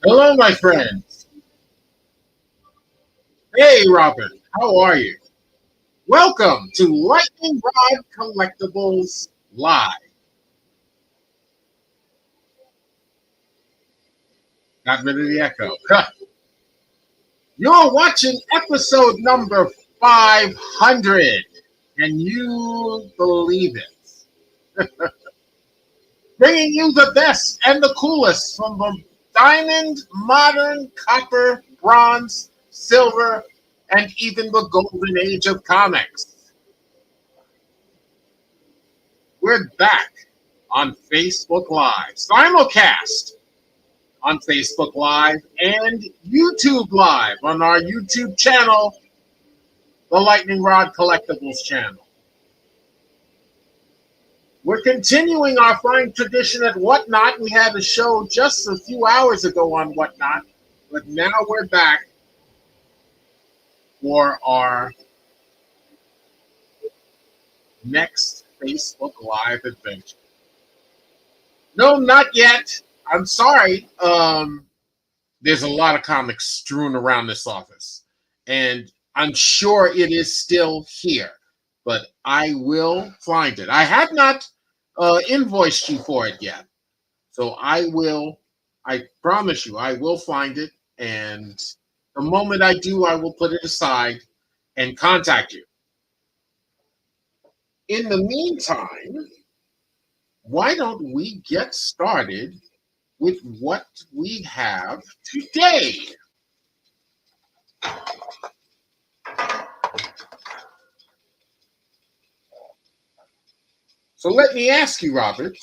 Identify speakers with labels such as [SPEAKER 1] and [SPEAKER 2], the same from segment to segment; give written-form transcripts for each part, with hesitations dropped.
[SPEAKER 1] Hello, my friends. Hey, Robin. How are you? Welcome to Lightningrod Collectibles Live. Got rid of the echo. You're watching episode number 500. Can you believe it? Bringing you the best and the coolest from the diamond, modern, copper, bronze, silver, and even the golden age of comics. We're back on Facebook Live, simulcast on Facebook Live and YouTube Live on our YouTube channel, the Lightningrod Collectibles channel. We're continuing our fine tradition at Whatnot. We had a show just a few hours ago on Whatnot, but now we're back for our next Facebook Live adventure. No, not yet. I'm sorry. There's a lot of comics strewn around this office, and I'm sure it is still here, but I will find it. I have not invoiced you for it yet, so I will. I promise you, I will find it, and the moment I do, I will put it aside and contact you. In the meantime, why don't we get started with what we have today? So let me ask you, Robert,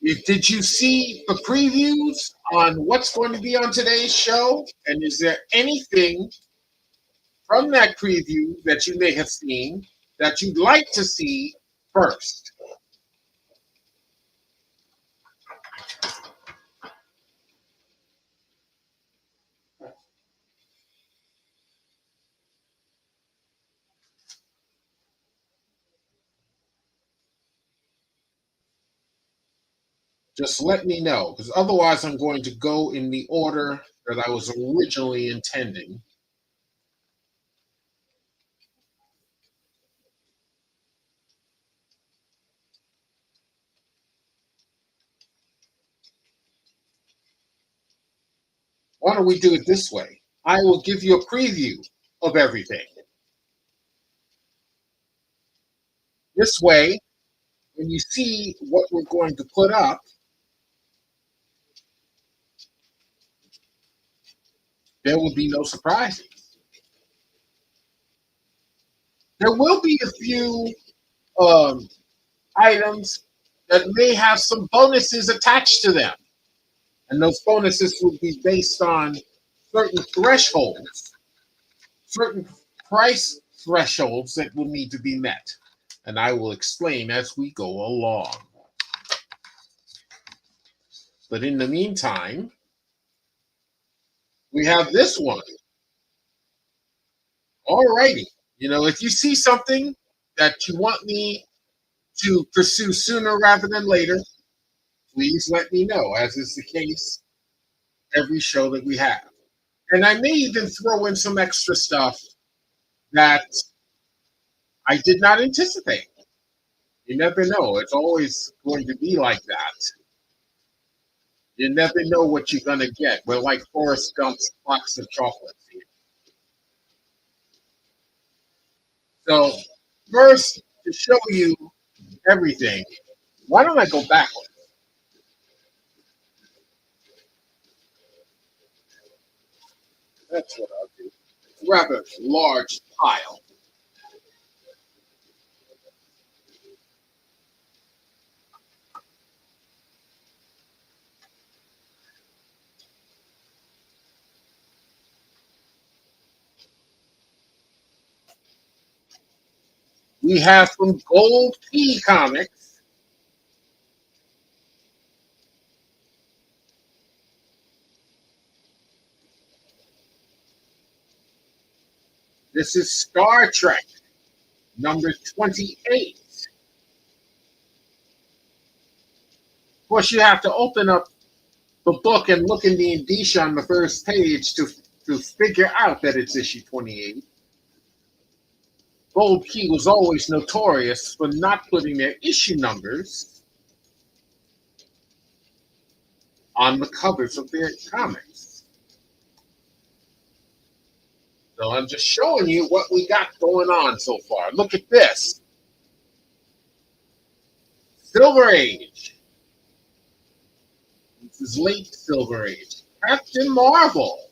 [SPEAKER 1] did you see the previews on what's going to be on today's show? And is there anything from that preview that you may have seen that you'd like to see first? Just let me know, because otherwise I'm going to go in the order that I was originally intending. Why don't we do it this way? I will give you a preview of everything. This way, when you see what we're going to put up, there will be no surprises. There will be a few um, items that may have some bonuses attached to them. And those bonuses will be based on certain thresholds, certain price thresholds that will need to be met. And I will explain as we go along. But in the meantime, we have this one. Alrighty. If you see something that you want me to pursue sooner rather than later, please let me know, as is the case every show that we have. And I may even throw in some extra stuff that I did not anticipate. You never know. It's always going to be like that. You never know what you're going to get. We're like Forrest Gump's box of chocolates here. So, first, to show you everything, why don't I go backwards? That's what I'll do. It's a rather large pile. We have from Gold P Comics. This is Star Trek number 28. Of course, you have to open up the book and look in the indicia on the first page to figure out that it's issue 28. Gold Key was always notorious for not putting their issue numbers on the covers of their comics. So I'm just showing you what we got going on so far. Look at this. Silver Age. This is late Silver Age. Captain Marvel.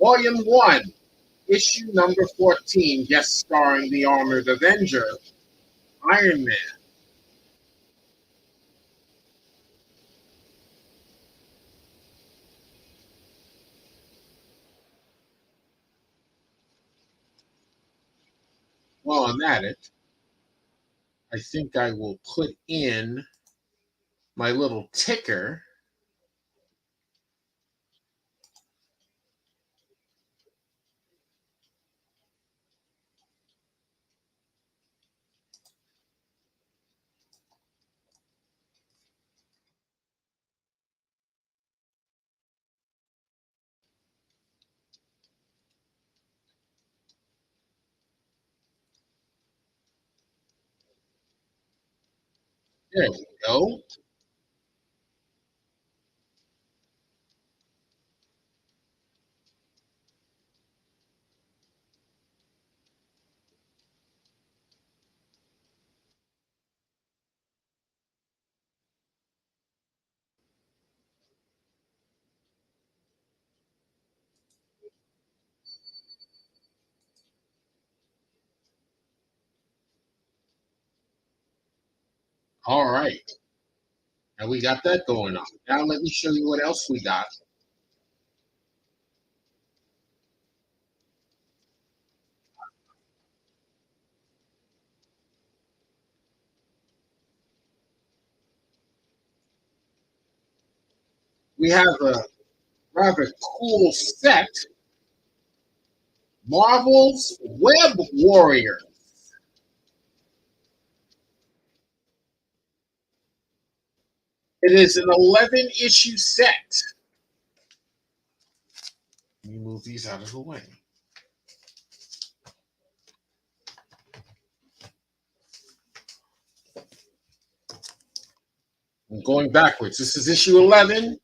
[SPEAKER 1] Volume 1. Issue number 14. Guest starring the Armored Avenger, Iron Man. While I'm at it, I think I will put in my little ticker. There we go. All right. And we got that going on. Now let me show you what else we got. We have a rather cool set. Marvel's Web Warrior. It is an 11 issue set. Let me move these out of the way. I'm going backwards. This is issue 11,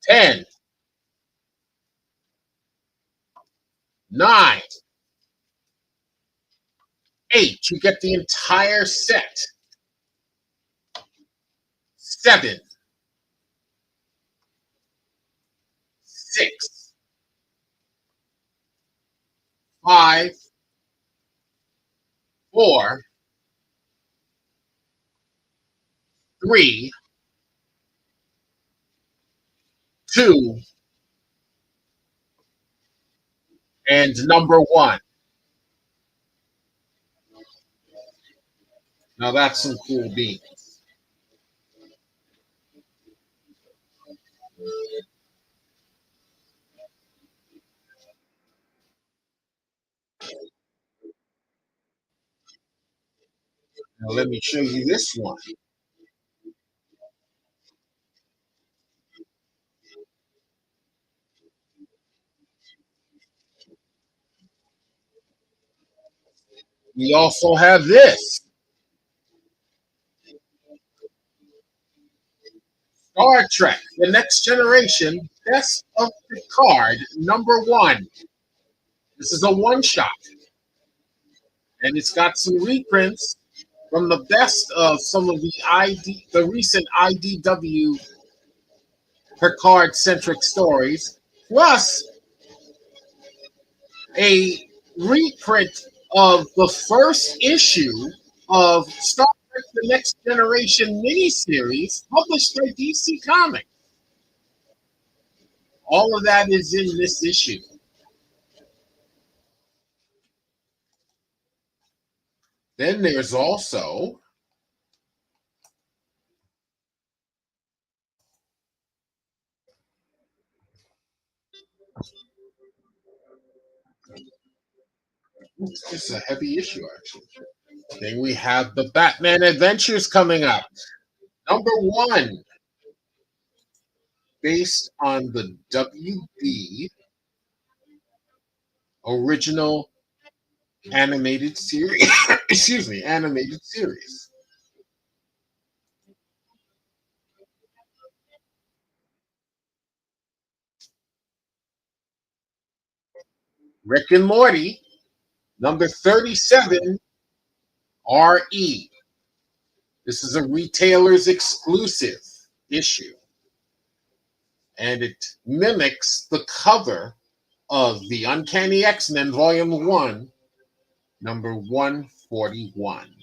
[SPEAKER 1] 10, 9, 8. You get the entire set. 7, 6, 5, 4, 3, 2, and number 1. Now that's some cool beans. Now let me show you this one. We also have this. Star Trek, The Next Generation, Best of Picard, number 1. This is a one-shot. And it's got some reprints from the best of some of the recent IDW Picard-centric stories, plus a reprint of the first issue of Star Trek The Next Generation miniseries published by DC Comics. All of that is in this issue. Then there's also it's a heavy issue, actually. Then we have the Batman Adventures coming up. Number 1. based on the WB original animated series. Excuse me, animated series. Rick and Morty, number 37, RE. This is a retailer's exclusive issue, and it mimics the cover of the Uncanny X-Men Volume 1, number 141.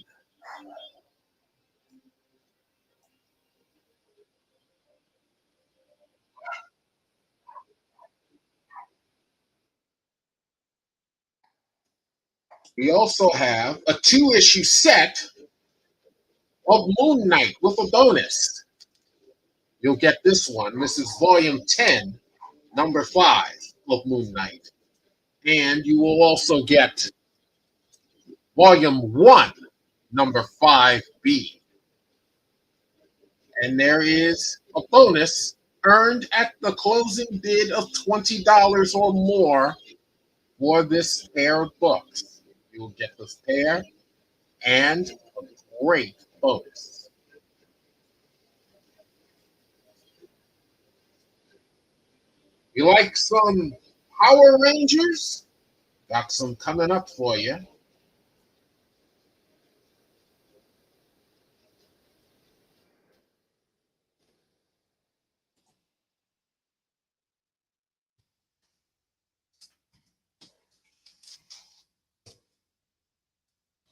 [SPEAKER 1] We also have a two-issue set of Moon Knight with a bonus. You'll get this one. This is Volume 10, number 5 of Moon Knight. And you will also get Volume 1, number 5B. And there is a bonus earned at the closing bid of $20 or more for this pair of books. You will get this pair and a great bonus. You like some Power Rangers? Got some coming up for you.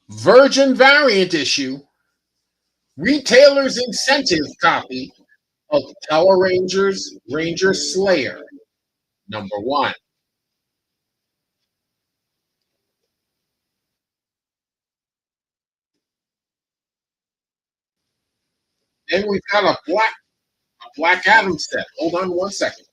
[SPEAKER 1] Virgin variant issue, retailer's incentive copy of Power Rangers Ranger Slayer, number 1. Then we've got a Black Adam set. Hold on one second.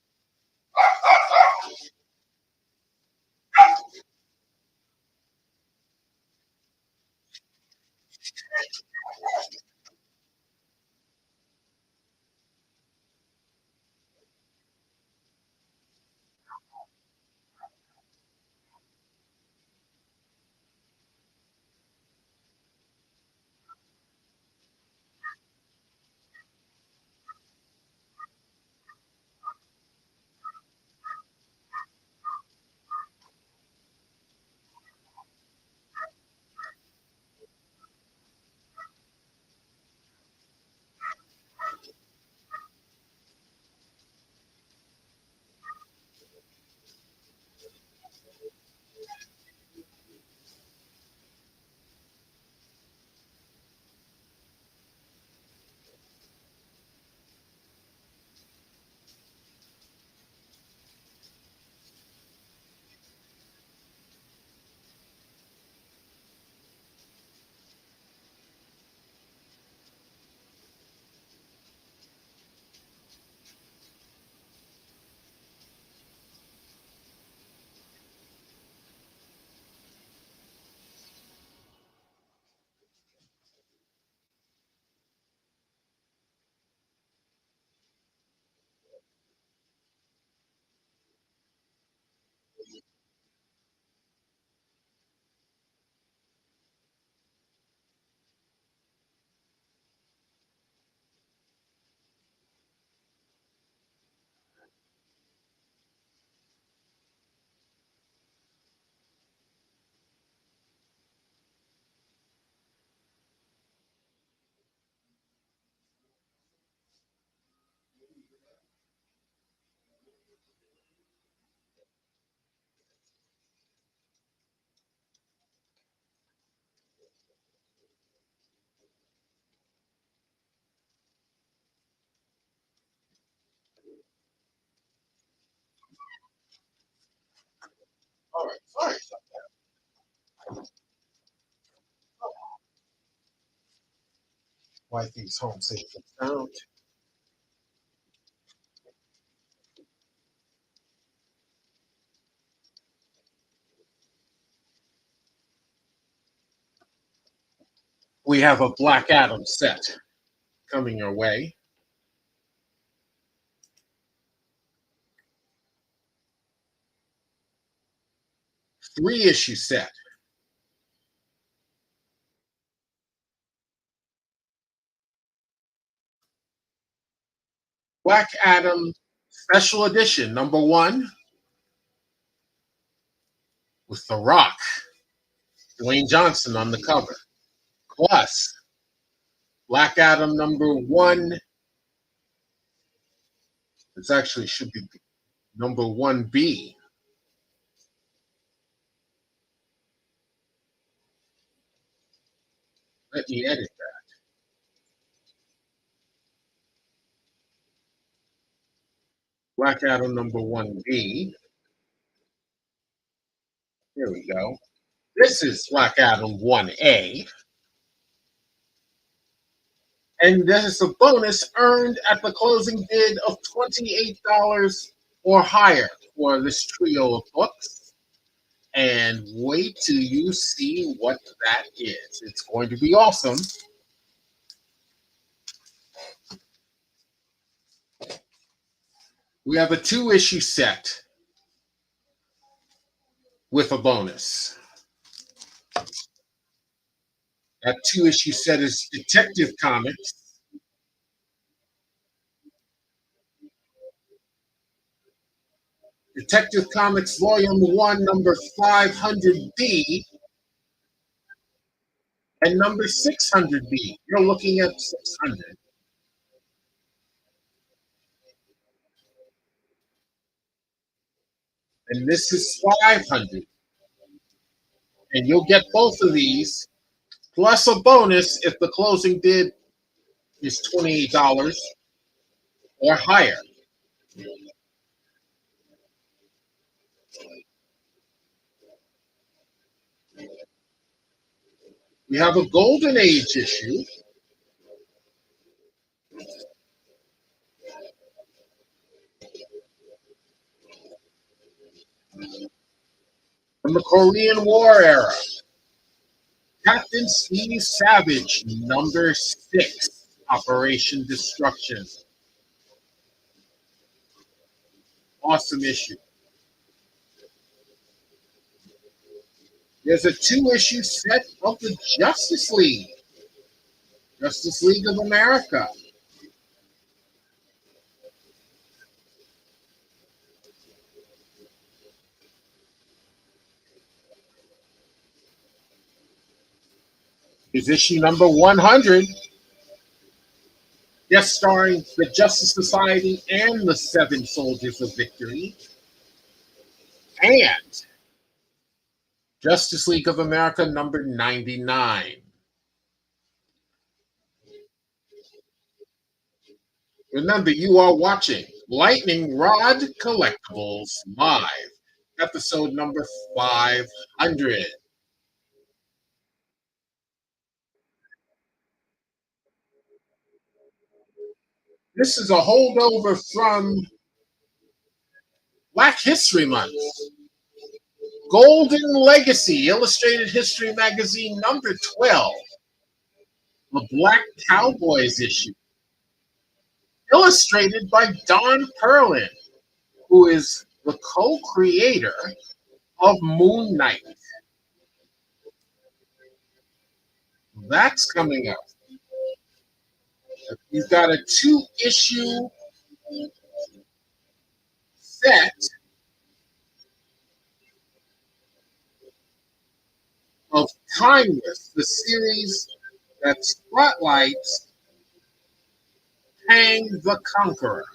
[SPEAKER 1] All right, sorry. Wifey's home safe and sound. We have a Black Adam set coming your way. 3-issue set. Black Adam Special Edition #1 with The Rock, Dwayne Johnson on the cover. Plus, Black Adam #1. It actually should be #1B. Let me edit that. Black Adam #1B. Here we go. This is Black Adam 1A. And this is a bonus earned at the closing bid of $28 or higher for this trio of books. And wait till you see what that is. It's going to be awesome. We have a 2-issue set with a bonus. That 2-issue set is Detective Comics. Detective Comics Volume 1, number 500B, and number 600B. You're looking at 600. And this is 500. And you'll get both of these, plus a bonus if the closing bid is $28 or higher. We have a Golden Age issue. From the Korean War era. Captain Steve Savage, number 6, Operation Destruction. Awesome issue. There's a 2-issue set of the Justice League. Justice League of America. Here's issue number 100. Guest starring the Justice Society and the 7 Soldiers of Victory. And Justice League of America number 99. Remember, you are watching Lightningrod Collectibles Live, episode number 500. This is a holdover from Black History Month. Golden Legacy, Illustrated History Magazine number 12. The Black Cowboys issue. Illustrated by Don Perlin, who is the co-creator of Moon Knight. That's coming up. He's got a 2-issue set of Timeless, the series that spotlights Kang the Conqueror.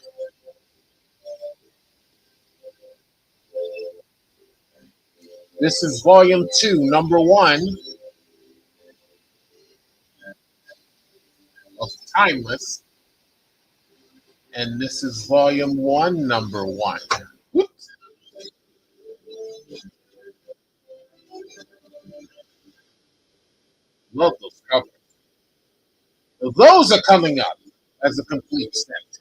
[SPEAKER 1] This is volume 2, number 1 of Timeless. And this is volume 1, number 1. Whoops. Love those covers. So those are coming up as a complete set.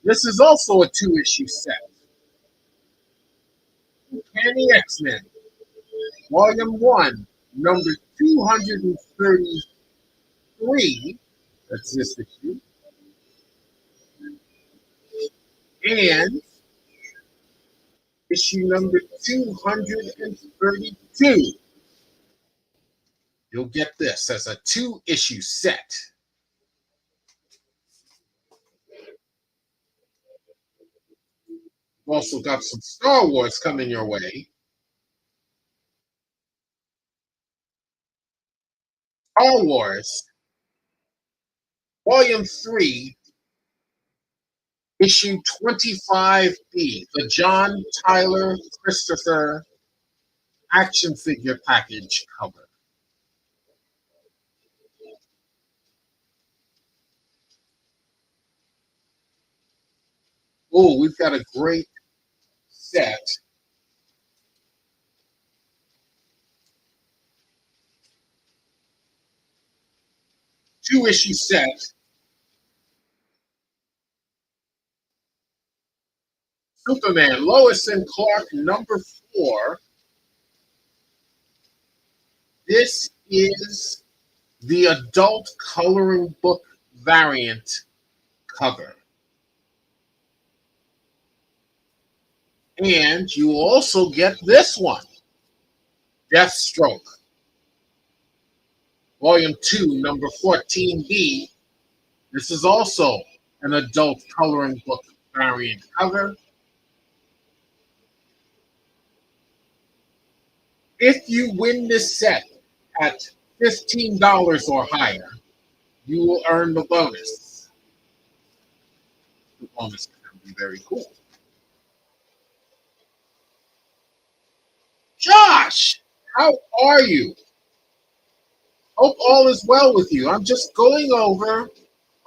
[SPEAKER 1] This is also a 2-issue set. Uncanny X-Men, Volume 1, number 233. That's this issue. And issue number 232. You'll get this as a 2-issue set. We've also got some Star Wars coming your way. Star Wars, Volume 3, Issue 25B, the John Tyler Christopher action figure package cover. Oh, we've got a great set. 2-issue set. Superman, Lois and Clark, number 4. This is the adult coloring book variant cover. And you also get this one, Deathstroke, Volume 2, number 14B. This is also an adult coloring book variant cover. If you win this set at $15 or higher, you will earn the bonus. The bonus is going to be very cool. Josh, how are you? Hope all is well with you. I'm just going over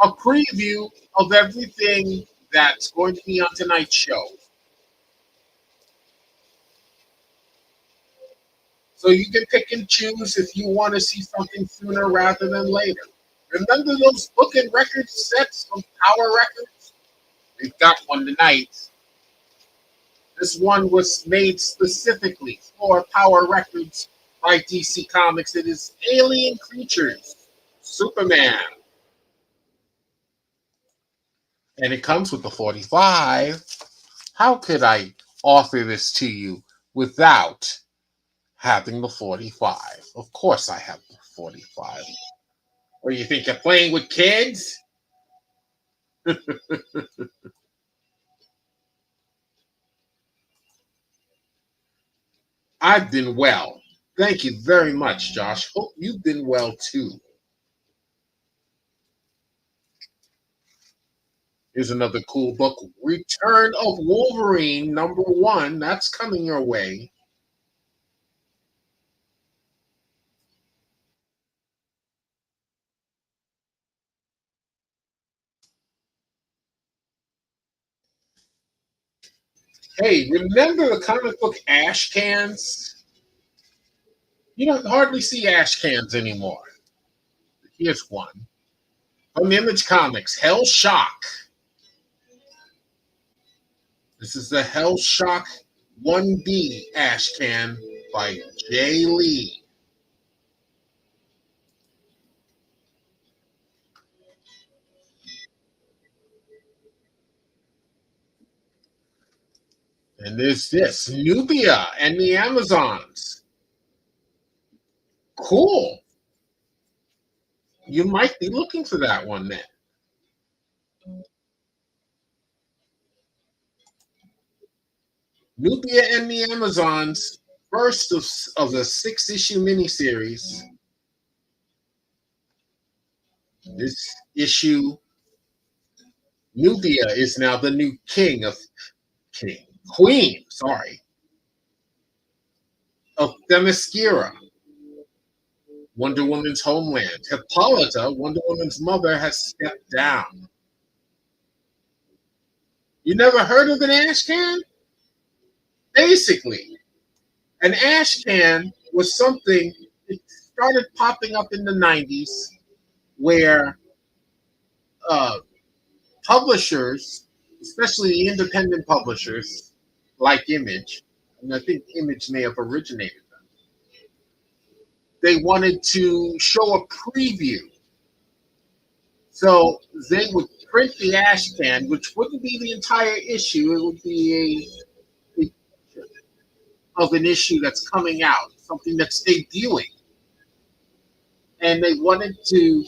[SPEAKER 1] a preview of everything that's going to be on tonight's show. So you can pick and choose if you want to see something sooner rather than later. Remember those book and record sets from Power Records? We've got one tonight. This one was made specifically for Power Records by DC Comics. It is Alien Creatures, Superman. And it comes with the 45. How could I offer this to you without having the 45? Of course I have the 45. Or you think you're playing with kids? I've been well. Thank you very much, Josh. Hope you've been well too. Here's another cool book, Return of Wolverine, number 1. That's coming your way. Hey, remember the comic book ash cans? You don't hardly see ash cans anymore. Here's one. From Image Comics, Hell Shock. This is the Hell Shock 1B ash can by Jay Lee. And there's this, Nubia and the Amazons. Cool. You might be looking for that one then. Nubia and the Amazons, first of the 6-issue miniseries. This issue, Nubia is now the new queen, of Themyscira, Wonder Woman's homeland. Hippolyta, Wonder Woman's mother, has stepped down. You never heard of an ash can? Basically, an ash can was something that started popping up in the 90s where publishers, especially the independent publishers like Image, and I think Image may have originated them, they wanted to show a preview. So they would print the ash can, which wouldn't be the entire issue. It would be a picture of an issue that's coming out, something that's debuting. And they wanted to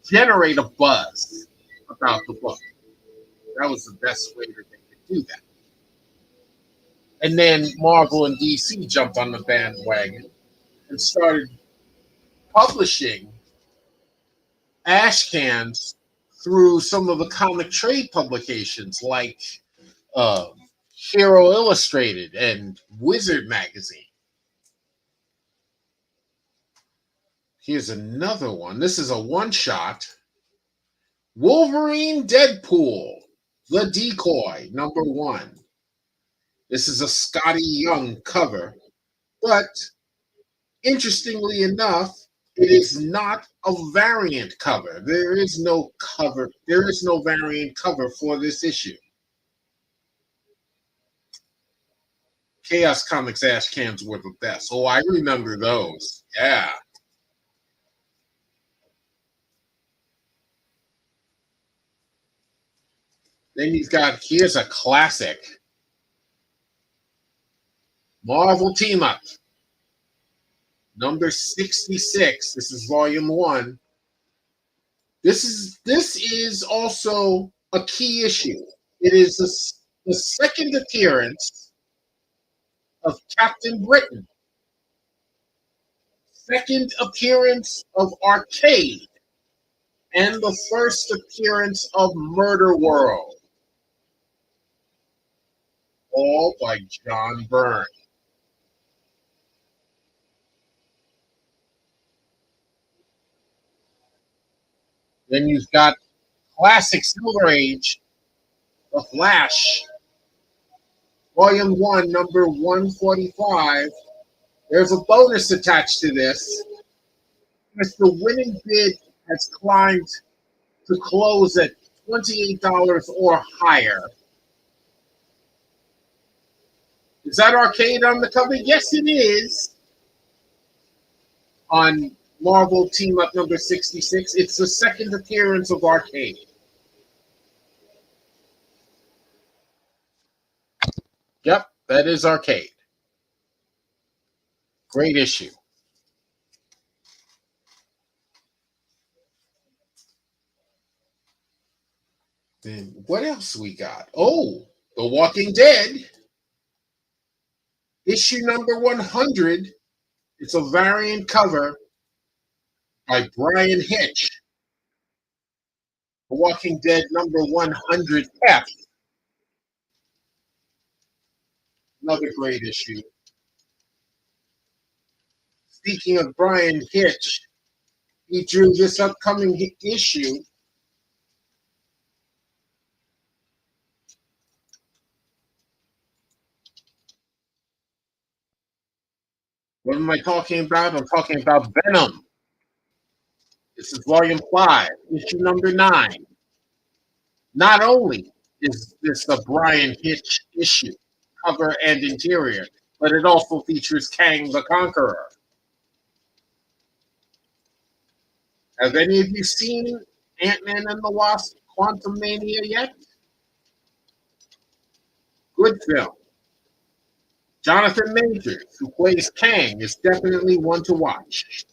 [SPEAKER 1] generate a buzz about the book. That was the best way that they could do that. And then Marvel and DC jumped on the bandwagon and started publishing ash cans through some of the comic trade publications like uh, Hero Illustrated and Wizard Magazine. Here's another one. This is a one-shot. Wolverine Deadpool, The Decoy, #1. This is a Scotty Young cover, but interestingly enough, it is not a variant cover. There is no cover. There is no variant cover for this issue. Chaos Comics ash cans were the best. Oh, I remember those. Yeah. Then here's a classic. Marvel Team Up, number 66. This is volume 1. This is also a key issue. It is the second appearance of Captain Britain, second appearance of Arcade, and the first appearance of Murder World, all by John Byrne. Then you've got classic Silver Age, The Flash, volume 1, number 145. There's a bonus attached to this. If the winning bid has climbed to close at $28 or higher. Is that Arcade on the cover? Yes, it is. On Marvel Team Up number 66. It's the second appearance of Arcade. Yep, that is Arcade. Great issue. Then what else we got? Oh, The Walking Dead. Issue number 100. It's a variant cover by Brian Hitch. The Walking Dead number 100F. Another great issue. Speaking of Brian Hitch, he drew this upcoming issue. What am I talking about? I'm talking about Venom. This is volume 5, issue number 9. Not only is this a Brian Hitch issue, cover and interior, but it also features Kang the Conqueror. Have any of you seen Ant-Man and the Wasp: Quantumania yet? Good film. Jonathan Majors, who plays Kang, is definitely one to watch.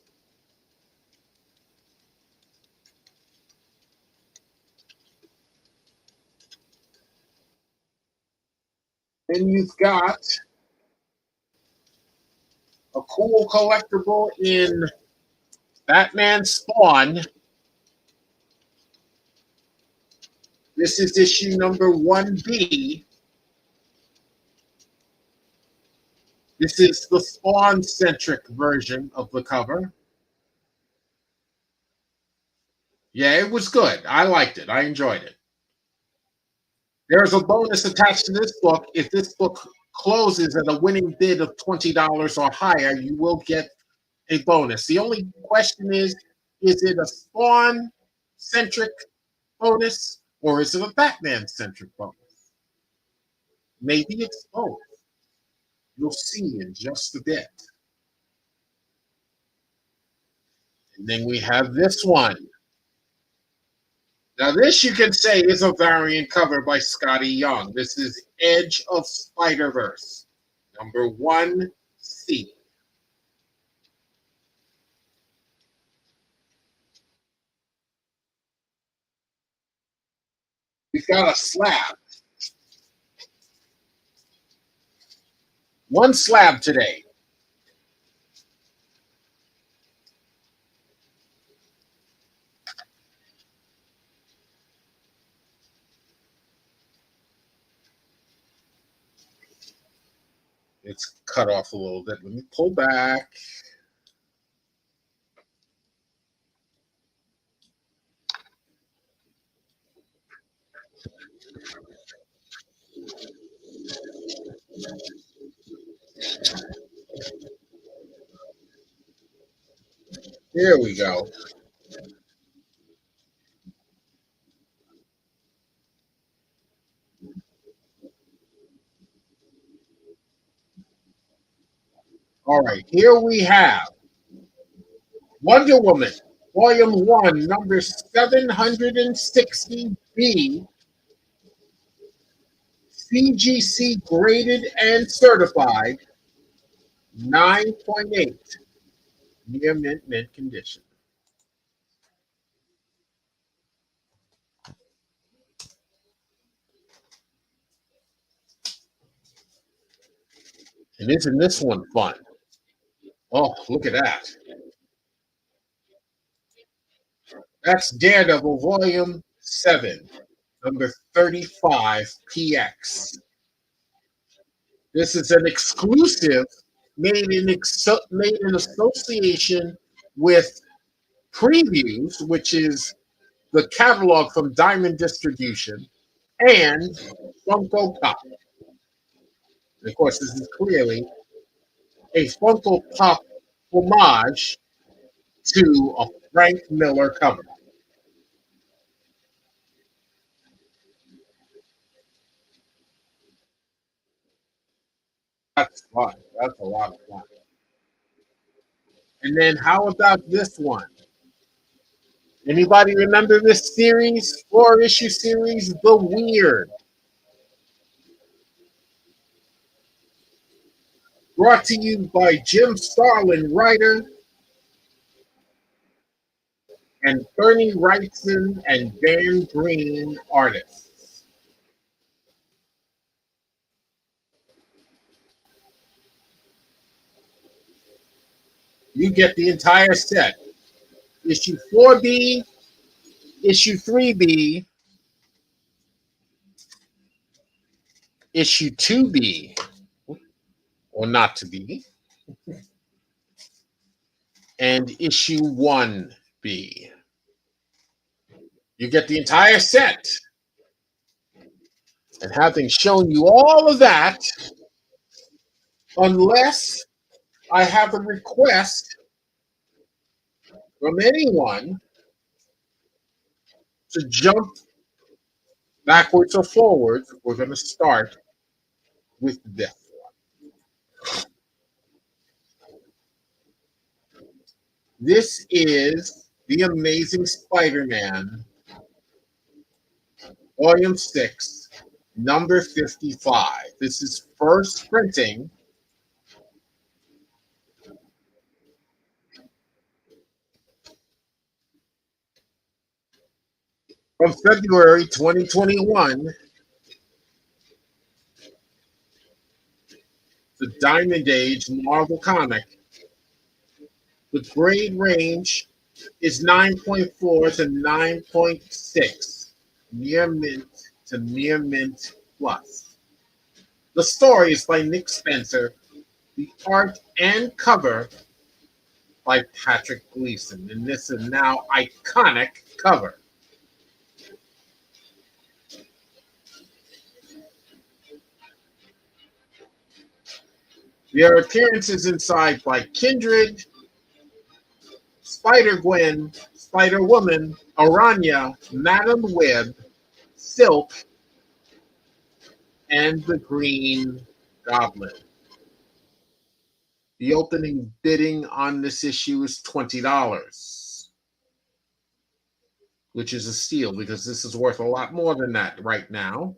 [SPEAKER 1] Then you've got a cool collectible in Batman Spawn. This is issue number 1B. This is the Spawn-centric version of the cover. Yeah, it was good. I liked it. I enjoyed it. There's a bonus attached to this book. If this book closes at a winning bid of $20 or higher, you will get a bonus. The only question is it a Spawn-centric bonus or is it a Batman-centric bonus? Maybe it's both. You'll see in just a bit. And then we have this one. Now, this you can say is a variant cover by Scotty Young. This is Edge of Spider-Verse, number 1C. We've got a slab. One slab today. It's cut off a little bit. Let me pull back. Here we go. All right, here we have Wonder Woman, Volume 1, number 760B, CGC graded and certified, 9.8, near mint condition. And isn't this one fun? Oh, look at that. That's Daredevil Volume 7, number 35PX. This is an exclusive made in association with Previews, which is the catalog from Diamond Distribution, and Funko Pop. And of course, this is clearly a Funko Pop homage to a Frank Miller cover. That's fun. That's a lot of fun. And then how about this one? Anybody remember this series, 4-issue series, The Weird? Brought to you by Jim Starlin, writer, and Bernie Wrightson and Dan Green, artists. You get the entire set. Issue 4B, issue 3B, issue 2B, or not to be, and issue 1B. You get the entire set. And having shown you all of that, unless I have a request from anyone to jump backwards or forwards, we're going to start with this one. This is The Amazing Spider-Man, Volume 6, number 55. This is first printing from February 2021. The Diamond Age Marvel comic. The grade range is 9.4 to 9.6, near mint to near mint plus. The story is by Nick Spencer. The art and cover by Patrick Gleason. And this is now iconic cover. There are appearances inside by Kindred, Spider-Gwen, Spider-Woman, Aranya, Madam Web, Silk, and the Green Goblin. The opening bidding on this issue is $20. which is a steal because this is worth a lot more than that right now.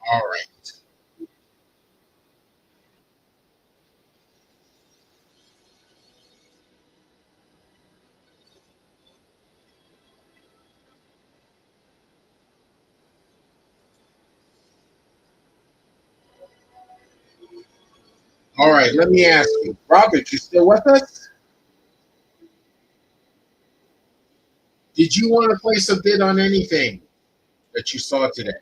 [SPEAKER 1] All right. All right. Let me ask you, Robert, you still with us? Did you want to place a bid on anything that you saw today?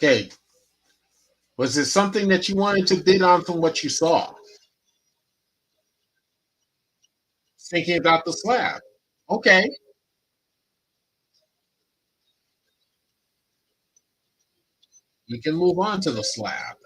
[SPEAKER 1] Okay. Was it something that you wanted to bid on from what you saw? Thinking about the slab. Okay. We can move on to the slab.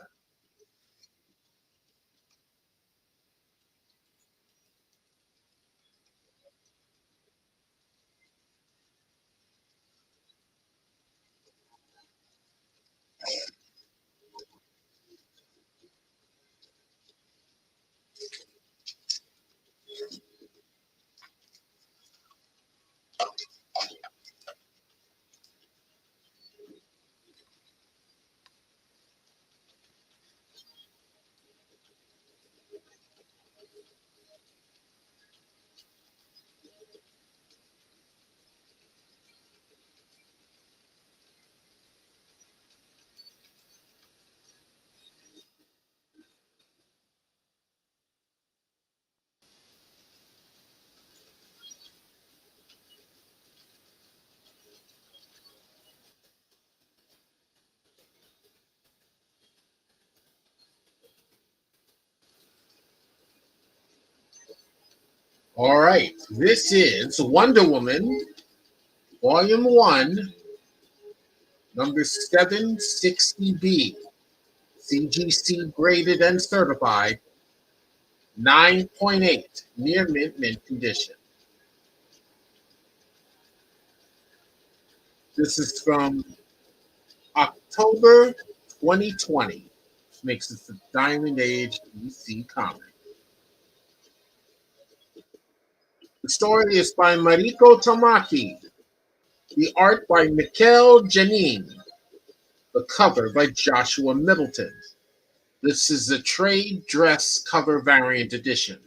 [SPEAKER 1] All right. This is Wonder Woman, Volume 1, number 760B. CGC graded and certified, 9.8, near mint condition. This is from October 2020, which makes this a Diamond Age EC comic. The story is by Mariko Tamaki. The art by Mikkel Janine. The cover by Joshua Middleton. This is a trade dress cover variant edition.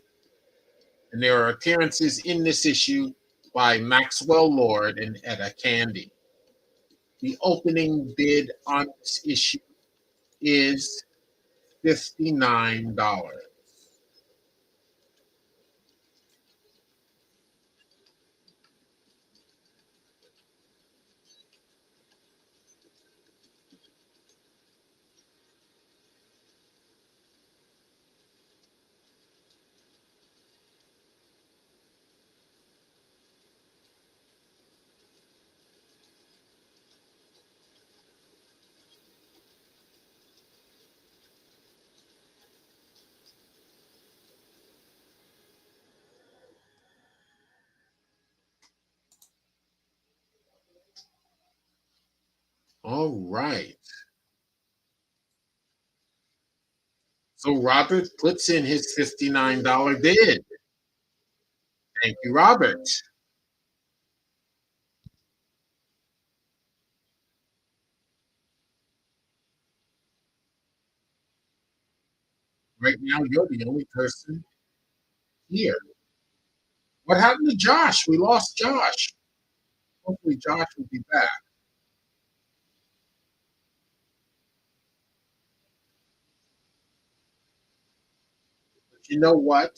[SPEAKER 1] And there are appearances in this issue by Maxwell Lord and Etta Candy. The opening bid on this issue is $59. All right. So Robert puts in his $59 bid. Thank you, Robert. Right now, you're the only person here. What happened to Josh? We lost Josh. Hopefully, Josh will be back. But you know what?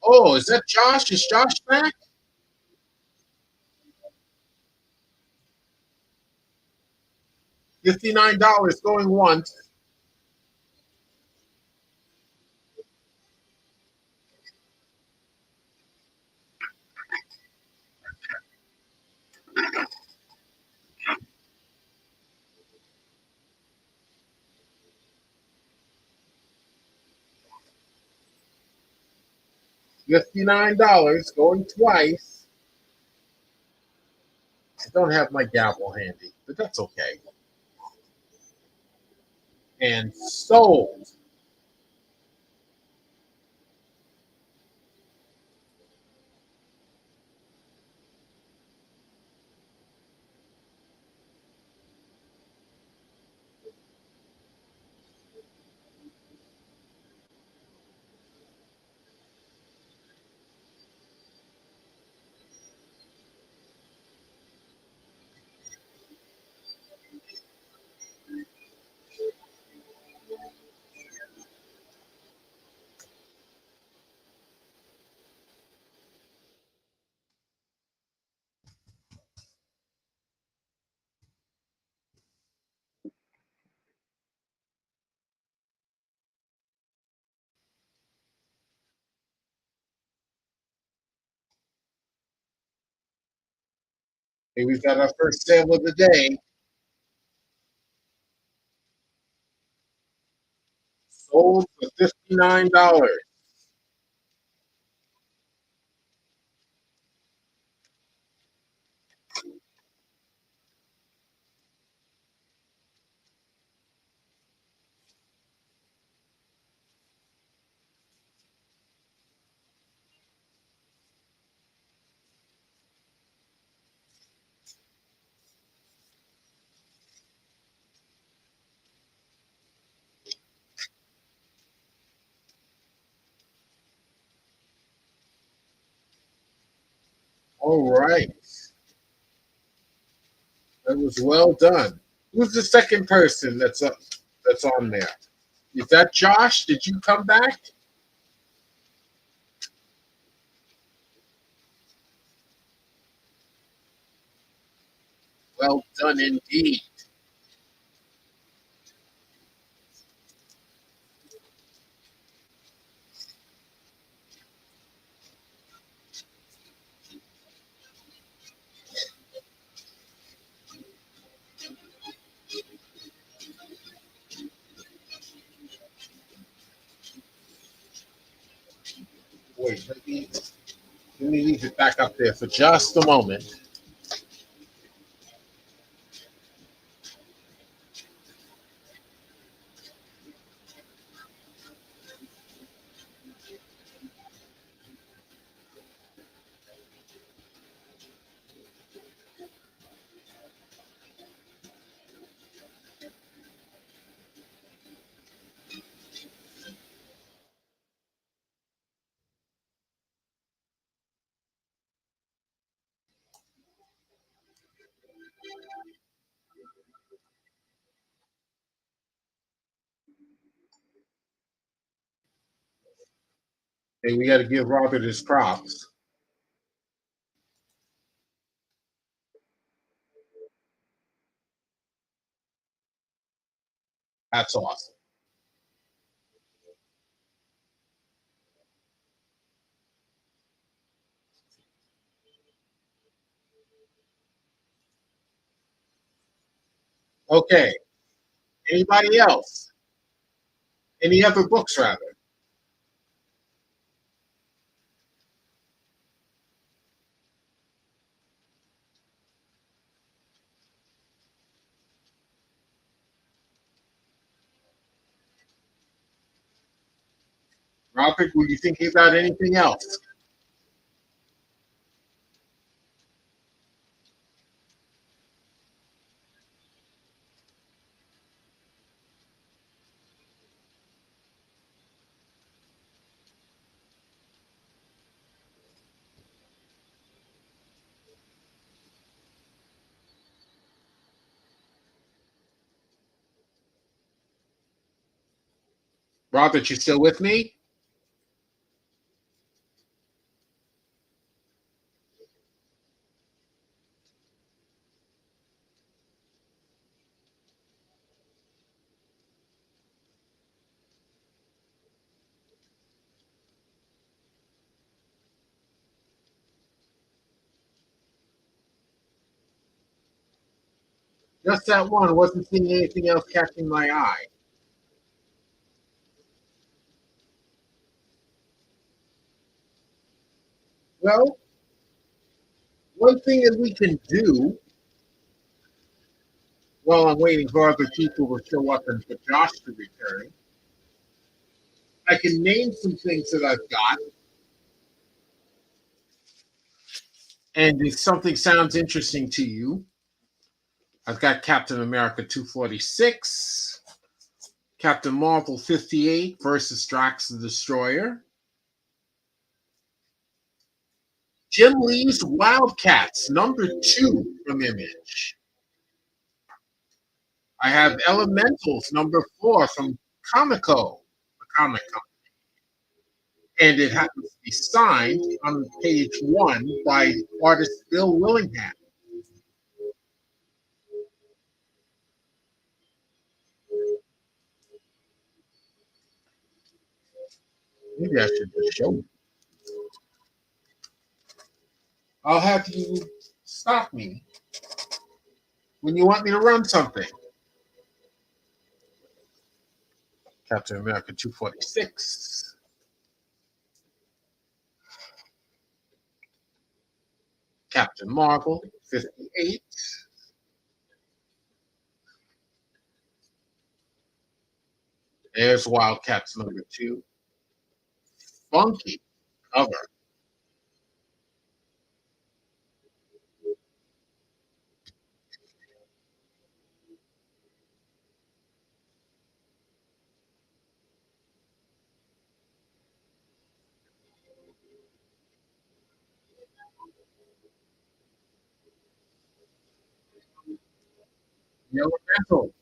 [SPEAKER 1] Oh, is that Josh? Is Josh back? $59 going once. $59 going twice. I don't have my gavel handy, but that's okay. And sold. Hey, we've got our first sale of the day. Sold for $59. All right. That was well done. Who's the second person that's on there? Is that Josh? Did you come back? Well done indeed. Wait, let me leave it back up there for just a moment. And we got to give Robert his props. That's awesome. Okay. Anybody else? Any other books, rather? Robert, were you thinking about anything else? Robert, you still with me? Just that one. Wasn't seeing anything else catching my eye. Well, one thing that we can do while I'm waiting for other people to show up and for Josh to return, I can name some things that I've got. And if something sounds interesting to you, I've got Captain America 246, Captain Marvel 58 versus Drax the Destroyer, Jim Lee's Wildcats, number 2 from Image. I have Elementals, number 4 from Comico, the comic company. And it happens to be signed on page 1 by artist Bill Willingham. Maybe I should just show you. I'll have you stop me when you want me to run something. Captain America 246. Captain Marvel 58. There's Wildcats number 2. Funky cover. Yellow Mantle, or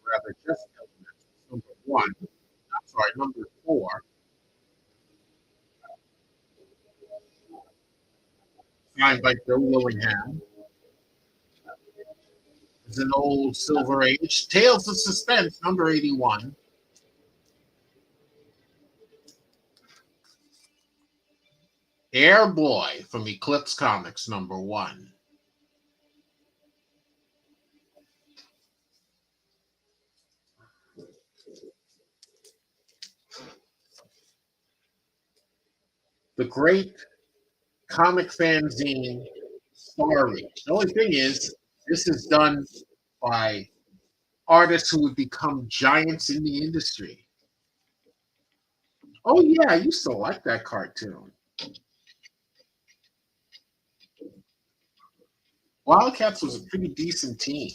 [SPEAKER 1] rather just Yellow Mantle, number 1. I'm sorry, number 4. Signed by Bill Willingham. It's an old Silver Age. Tales of Suspense, number 81. Airboy from Eclipse Comics, number 1. The great comic fanzine Star Reach. The only thing is, this is done by artists who would become giants in the industry. Oh yeah, I used to like that cartoon. Wildcats was a pretty decent team.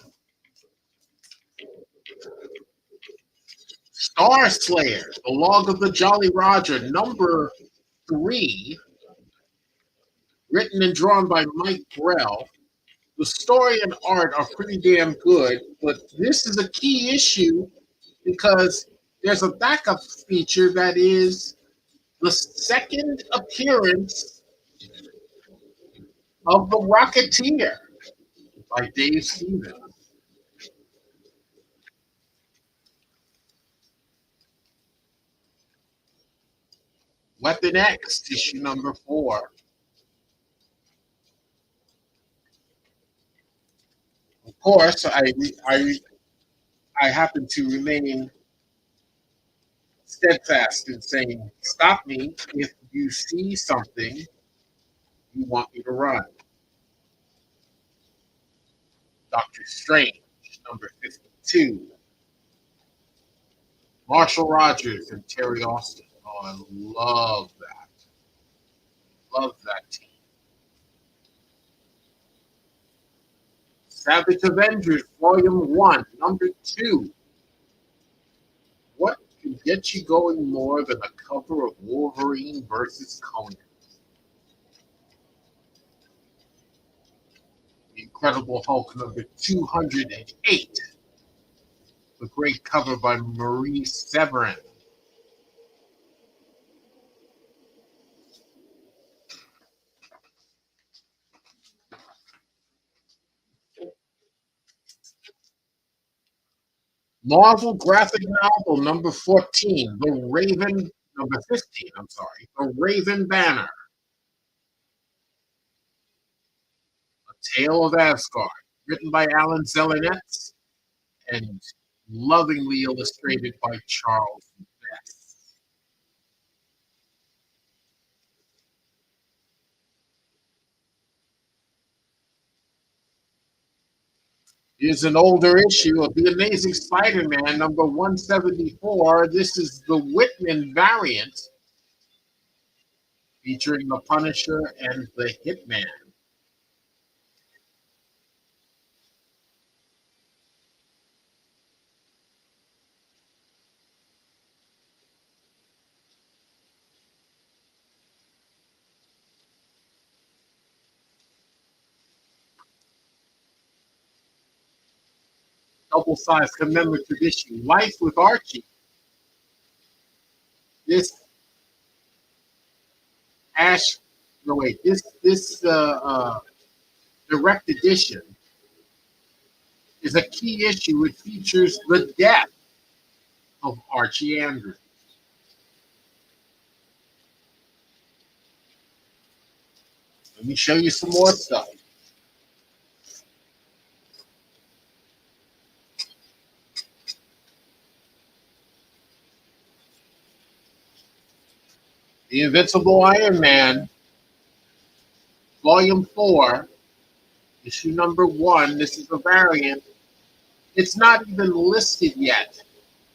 [SPEAKER 1] Star Slayer, The Log of the Jolly Roger, number 3, written and drawn by Mike Grell. The story and art are pretty damn good, but this is a key issue because there's a backup feature that is the second appearance of the Rocketeer by Dave Stevens. Weapon X, issue number 4. Of course, I happen to remain steadfast in saying, stop me if you see something you want me to run. Doctor Strange, number 52. Marshall Rogers and Terry Austin. Oh, Oh, I love that. Love that team. Savage Avengers Volume 1, Number 2. What could get you going more than a cover of Wolverine versus Conan? The Incredible Hulk number 208. The great cover by Marie Severin. Marvel graphic novel number 14, The Raven, number 15, I'm sorry, The Raven Banner, A Tale of Asgard, written by Alan Zelenetz and lovingly illustrated by Charles Best. Here's an older issue of The Amazing Spider-Man, number 174. This is the Whitman variant featuring the Punisher and the Hitman. Double-sized commemorative issue, Life with Archie. This Ash, no wait, this direct edition is a key issue. It features the death of Archie Andrews. Let me show you some more stuff. The Invincible Iron Man, Volume 4, issue number 1. This is a variant. It's not even listed yet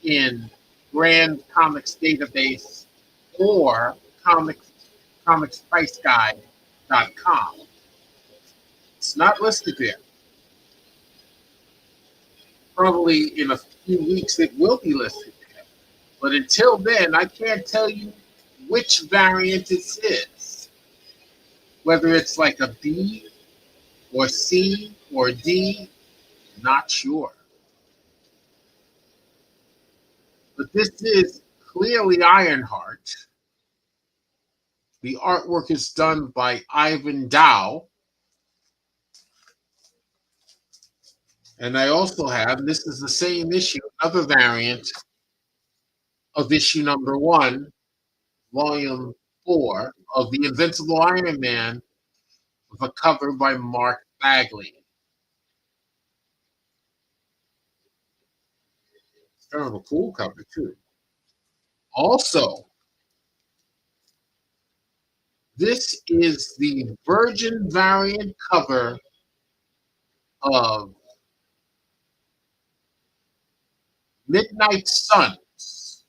[SPEAKER 1] in Grand Comics Database or comicspriceguide.com. It's not listed there. Probably in a few weeks it will be listed there. But until then, I can't tell you which variant it is. Whether it's like a B or C or D, not sure. But this is clearly Ironheart. The artwork is done by Ivan Dow. And I also have, this is the same issue, another variant of issue number 1, volume 4 of The Invincible Iron Man with a cover by Mark Bagley. It's kind of a cool cover, too. Also, this is the Virgin variant cover of Midnight Suns,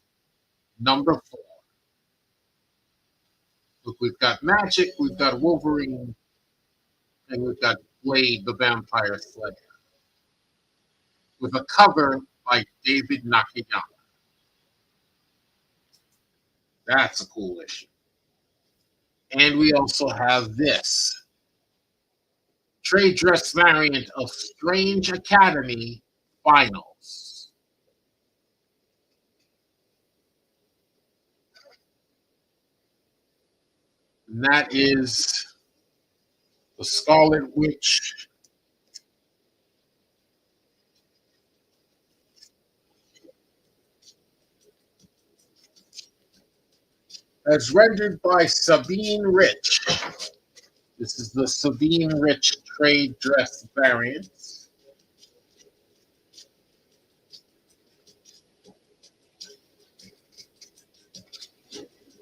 [SPEAKER 1] number 4. Look, we've got Magic, we've got Wolverine, and we've got Blade the Vampire Slayer, with a cover by David Nakayama. That's a cool issue. And we also have this trade dress variant of Strange Academy Finals. And that is the Scarlet Witch as rendered by Sabine Rich. This is the Sabine Rich trade dress variant.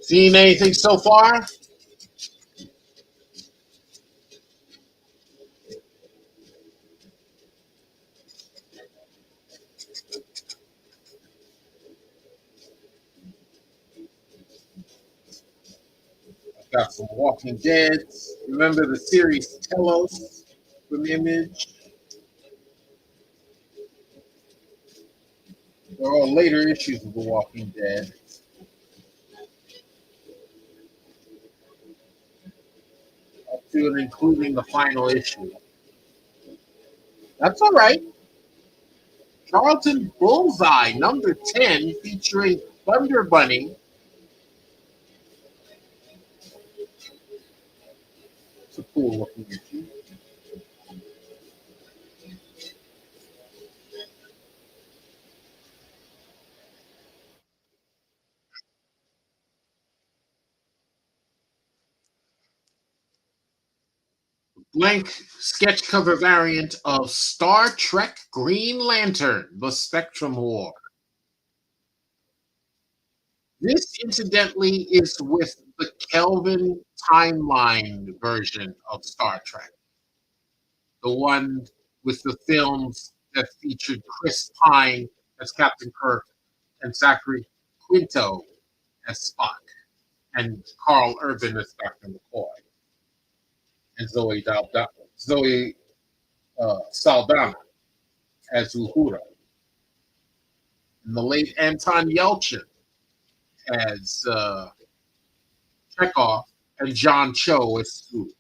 [SPEAKER 1] Seen anything so far? Got some Walking Dead. Remember the series Telos from Image? There are all later issues of The Walking Dead, up to and including the final issue. That's all right. Charlton Bullseye, number 10, featuring Thunder Bunny. It's a cool looking issue. Blank sketch cover variant of Star Trek Green Lantern, The Spectrum War. This, incidentally, is with the Kelvin timeline version of Star Trek, the one with the films that featured Chris Pine as Captain Kirk and Zachary Quinto as Spock, and Carl Urban as Dr. McCoy, and Zoe Saldana as Uhura, and the late Anton Yelchin as Chekhov, and John Cho as Sue.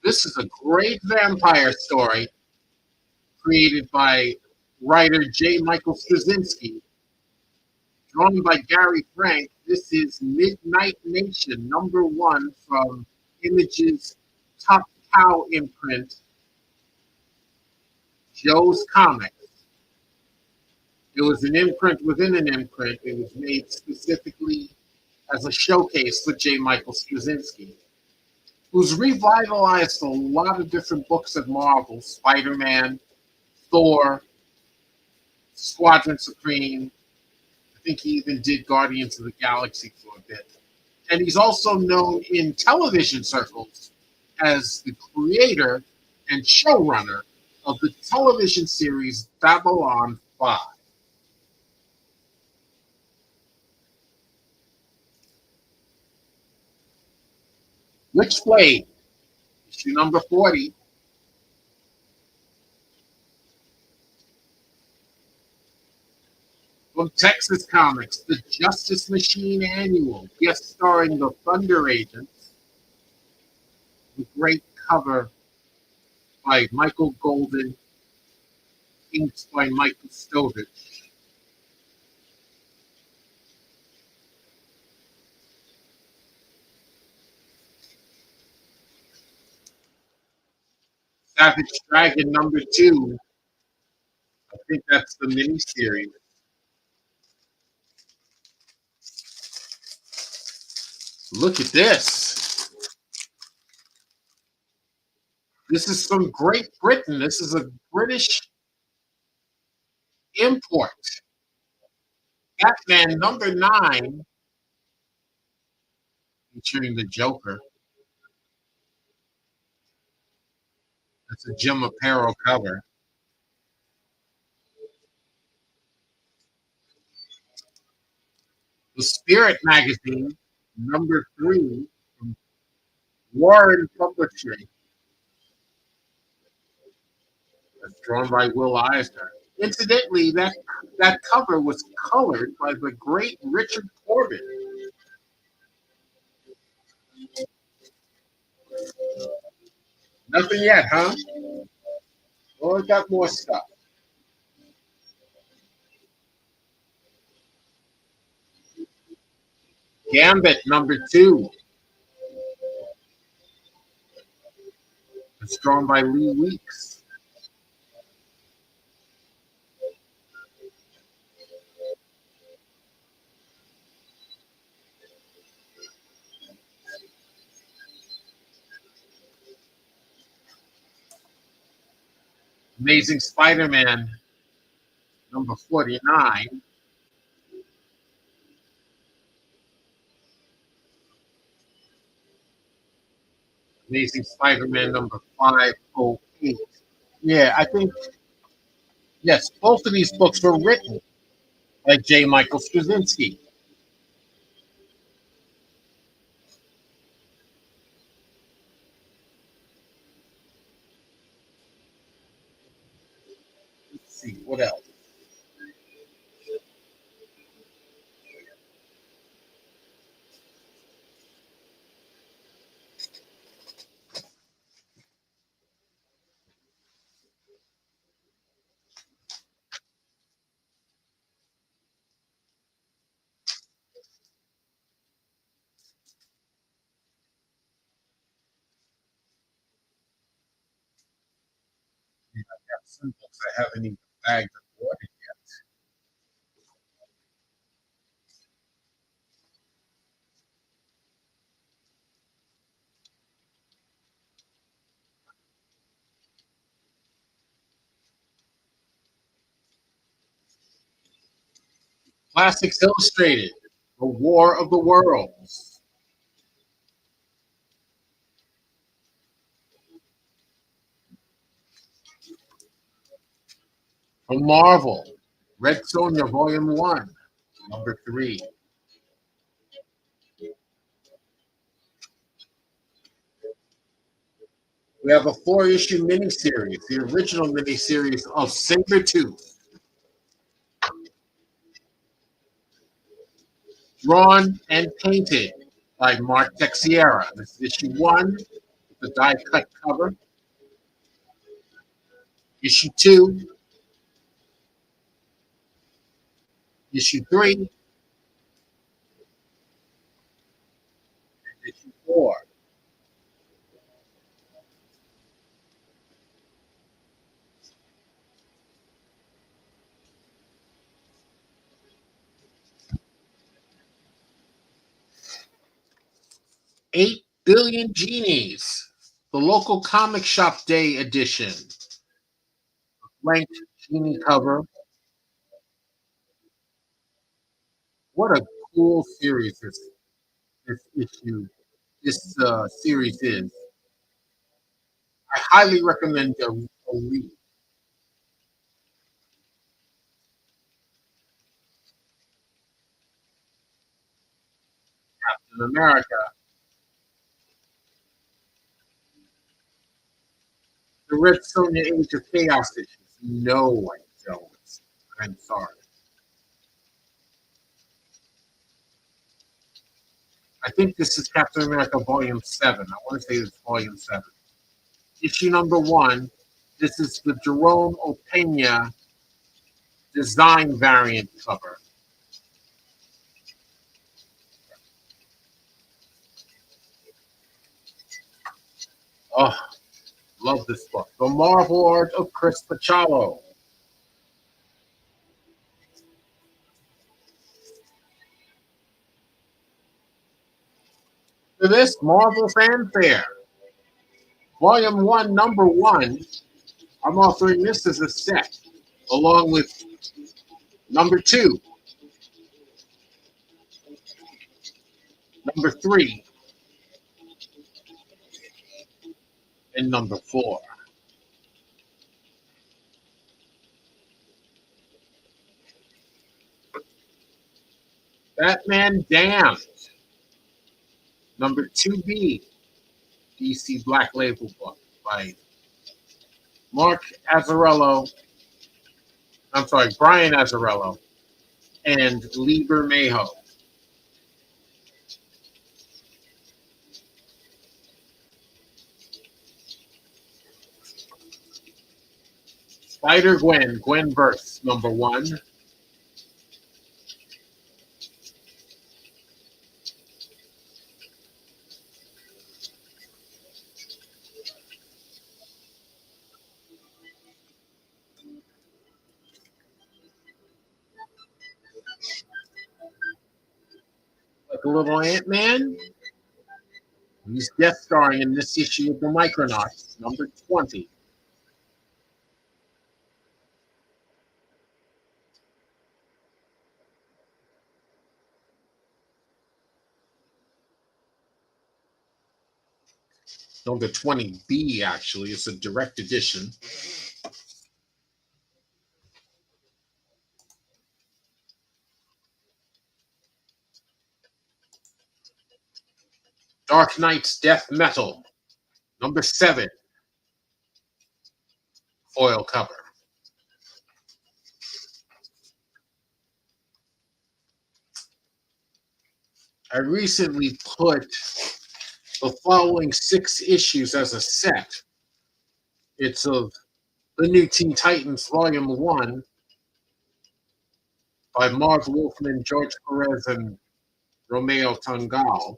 [SPEAKER 1] This is a great vampire story created by writer J. Michael Straczynski, drawn by Gary Frank. This is Midnight Nation, number 1 from Image's Top Cow imprint, Joe's Comics. It was an imprint within an imprint. It was made specifically as a showcase for J. Michael Straczynski, who's revitalized a lot of different books at Marvel: Spider-Man, Thor, Squadron Supreme. I think he even did Guardians of the Galaxy for a bit. And he's also known in television circles as the creator and showrunner of the television series Babylon 5. Witchblade, issue number 40. From Texas Comics, the Justice Machine Annual, guest starring the Thunder Agents. The great cover by Michael Golden, inks by Michael Stovich. Savage Dragon number 2. I think that's the miniseries. Look at this. This is from Great Britain. This is a British import. Batman number 9, featuring the Joker. That's a Jim Aparo cover. The Spirit magazine, number 3, from Warren Publishing. That's drawn by Will Eisner. Incidentally, that cover was colored by the great Richard Corbin. Nothing yet, huh? Well, I got more stuff. Gambit number 2. It's drawn by Lee Weeks. Amazing Spider-Man number 49. Amazing Spider-Man number 508. Yeah, I think, yes, both of these books were written by J. Michael Straczynski. What else? I got some books I haven't even bagged or ordered. Classics Illustrated, The War of the Worlds. From Marvel, Red Sonja Volume 1, number 3. We have a 4-issue miniseries, the original miniseries of Sabretooth, drawn and painted by Mark Texiera. This is issue 1, with the die cut cover. Issue 2, issue 3, and issue 4. 8 Billion Genies, the local comic shop day edition. Blank genie cover. What a cool series this issue, this series is. I highly recommend a read. Captain America, the Red Sonja Age of Chaos issues. No, I don't. I'm sorry. I think this is Captain America Volume 7. I want to say it's Volume 7. Issue number 1. This is the Jerome Opeña design variant cover. Oh, love this book. The Marvel Art of Chris Pachalo. To this Marvel Fanfare, Volume 1, Number 1. I'm offering this as a set, along with Number 2, Number 3, and Number 4. Batman Damned, Number 2B, DC Black Label book by Mark Azzarello. I'm sorry, Brian Azzarello and Lee Bermejo. Spider Gwen, Gwenverse, Number 1. Like a little Ant-Man. He's guest starring in this issue of the Micronauts, Number 20. Number 20B, actually. It's a direct edition. Dark Knight's Death Metal, Number 7, foil cover. I recently put the following 6 issues as a set. It's of The New Teen Titans, Volume 1, by Marv Wolfman, George Perez, and Romeo Tangal.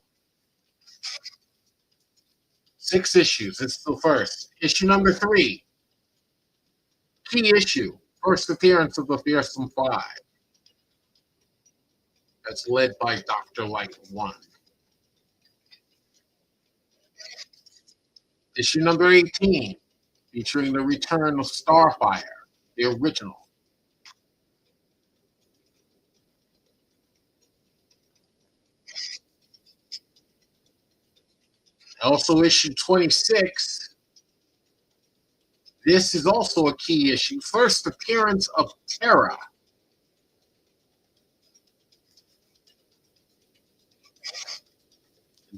[SPEAKER 1] 6 issues. It's the first. Issue number 3. Key issue. First appearance of the Fearsome Five. That's led by Dr. Light 1. Issue number 18. Featuring the return of Starfire, the original. Also, issue 26. This is also a key issue. First appearance of Terra.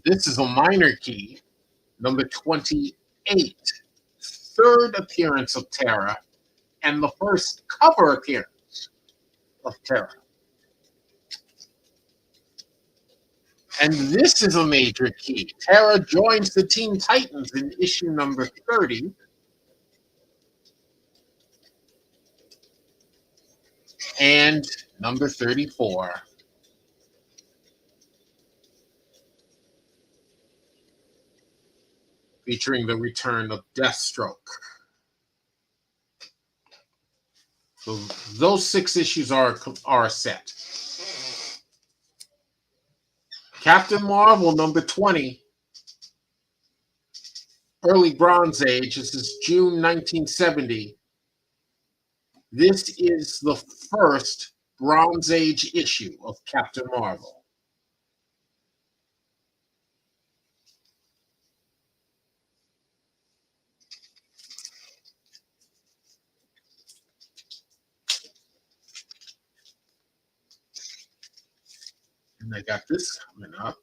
[SPEAKER 1] This is a minor key, number 28. Third appearance of Terra, and the first cover appearance of Terra. And this is a major key. Terra joins the Teen Titans in issue number 30. And number 34. Featuring the return of Deathstroke. So those 6 issues are a set. Captain Marvel, number 20. Early Bronze Age. This is June 1970. This is the first Bronze Age issue of Captain Marvel. And I got this coming up.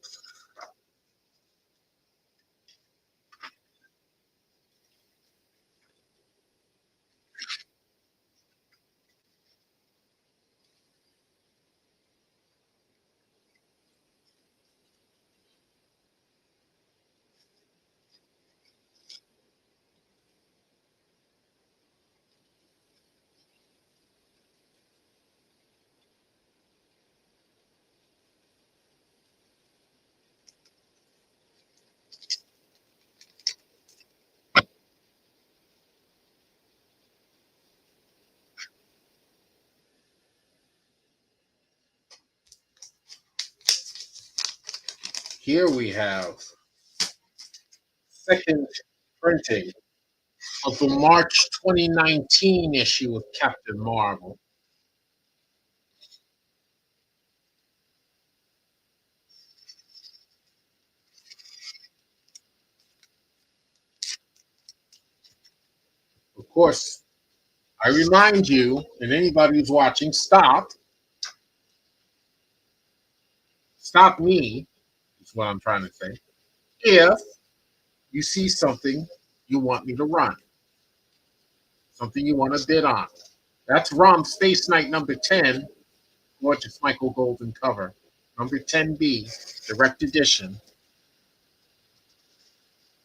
[SPEAKER 1] Here we have second printing of the March 2019 issue of Captain Marvel. Of course, I remind you, and anybody who's watching, stop me, is what I'm trying to say, if you see something you want me to run, something you want to bid on. That's ROM Space Knight number 10, gorgeous Michael Golden cover. Number 10B, direct edition.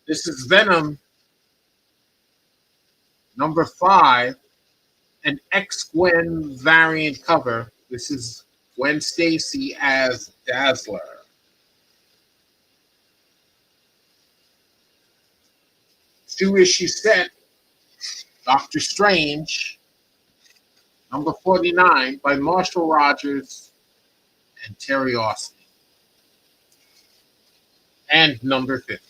[SPEAKER 1] This is Venom number 5, an ex-Gwen variant cover. This is Gwen Stacy as Dazzler. Two-issue set, Doctor Strange, number 49, by Marshall Rogers and Terry Austin. And number 50.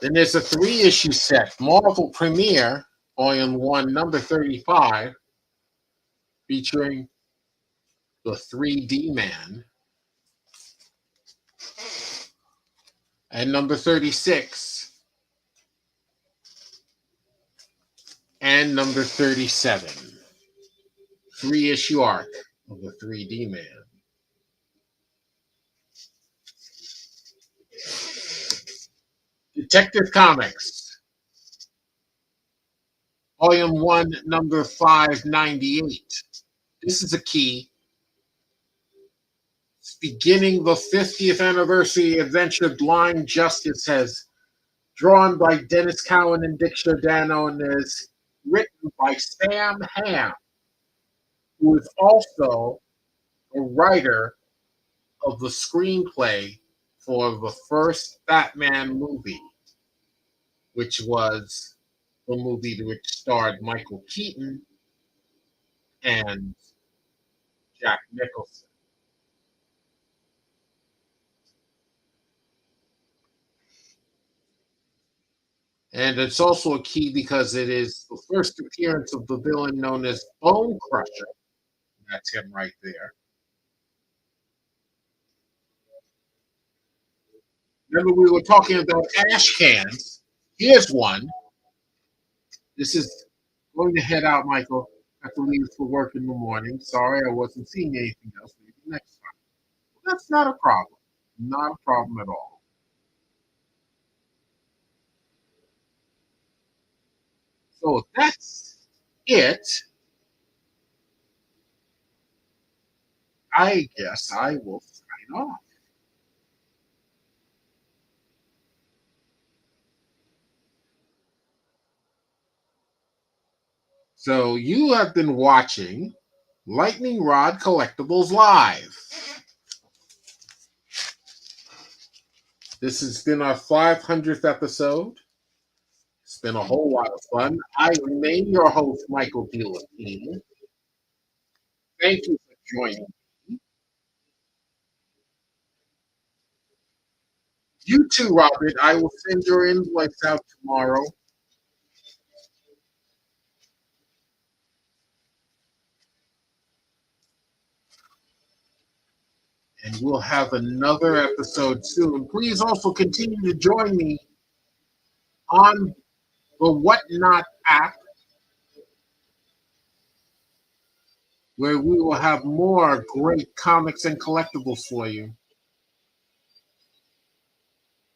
[SPEAKER 1] Then there's a 3-issue set, Marvel Premiere, Volume 1, number 35, featuring the 3D Man. And number 36. And number 37. 3-issue arc of the 3D Man. Detective Comics. Volume 1, number 598. This is a key. It's beginning the 50th anniversary adventure Blind Justice has drawn by Dennis Cowan and Dick Giordano and is written by Sam Hamm, who is also a writer of the screenplay for the first Batman movie, which was the movie which starred Michael Keaton and Jack Nicholson. And it's also a key because it is the first appearance of the villain known as Bone Crusher. That's him right there. Remember, we were talking about ash cans. Here's one. This is going to head out, Michael. I have to leave for work in the morning. Sorry, I wasn't seeing anything else. Maybe next time. That's not a problem. Not a problem at all. So if that's it, I guess I will sign off. So you have been watching Lightningrod Collectibles Live. This has been our 500th episode. It's been a whole lot of fun. I remain your host, Michael D. Lepine. Thank you for joining. You too, Robert. I will send your invoice out tomorrow. And we'll have another episode soon. Please also continue to join me on the Whatnot app, where we will have more great comics and collectibles for you.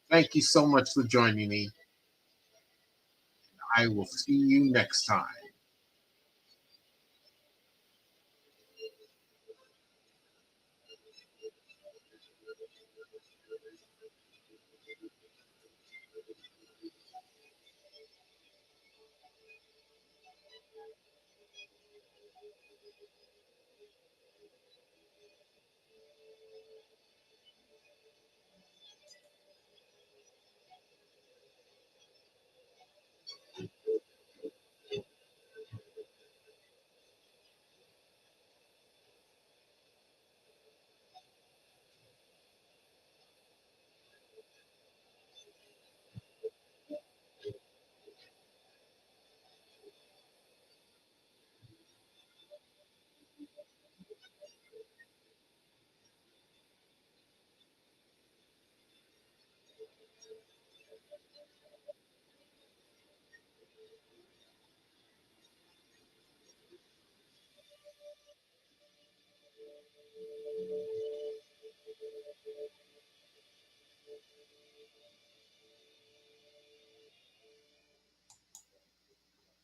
[SPEAKER 1] Thank you so much for joining me. I will see you next time.